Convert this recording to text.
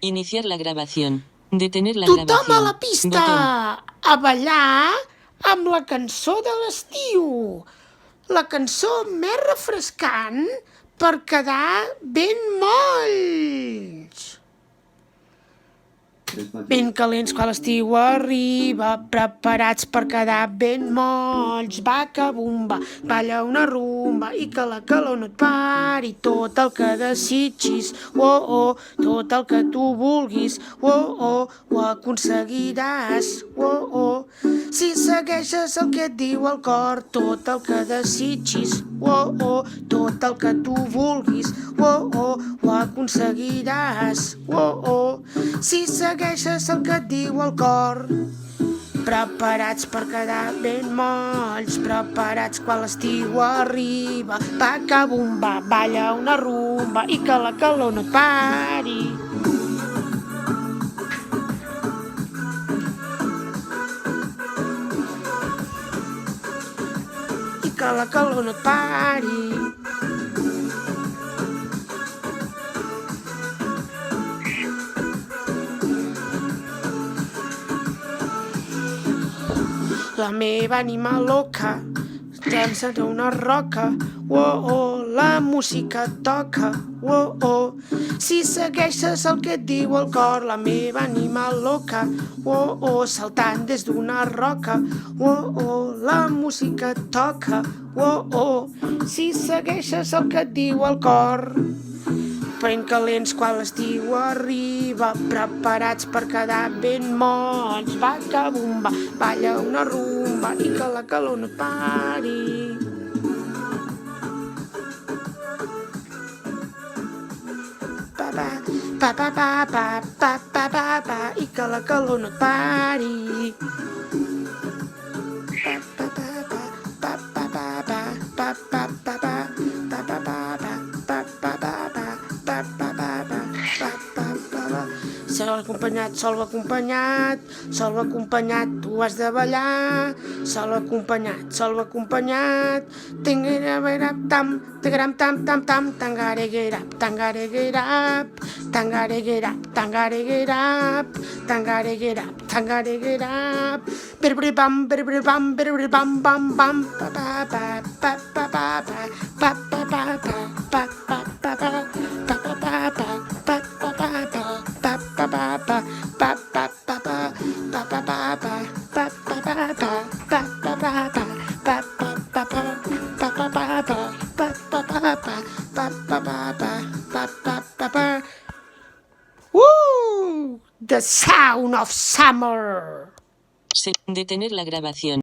Iniciar la grabación. Detener la Tothom grabación. a la pista! Botón. A ballar amb la cançó de l'estiu. La cançó més refrescant per quedar ben molls. Ben calents quan l'estiu arriba, preparats per quedar ben molls. Vaca bumba, balla una rumba i que la calor no et pari. Tot el que desitgis, tot el que tu vulguis, ho aconseguiràs, Si segueixes el que et diu el cor, tot el que desitgis, tot el que tu vulguis, ho aconseguiràs, Si segueixes el que et diu el cor. Preparats per quedar ben molls, preparats quan l'estiu arriba. Vaca bumba, balla una rumba i que la calor no et pari. I que la calor no et pari. La meva ànima loca dansa a una roca, la música toca, Si segueixes el que et diu el cor, la meva ànima loca, saltant des d'una roca, la música toca, Si segueixes el que et diu el cor. Ben calents quan l'estiu arriba, preparats per quedar ben molls. Vaca bumba, balla una rumba i que la calor no et pari. I que la calor no et pari. Sol acompanyat, tu has de ballar. Sol acompanyat, tinguirap tam, tigram tam tam tam, tangareguerap, tangareguerap, tangareguerap, tangareguerap, tangareguerap, tangareguerap, birbribam, birbribam, birbribam, bam bam, pa pa pa pa pa pa pa pa pa pa pa The sound of summer. Detener la grabación.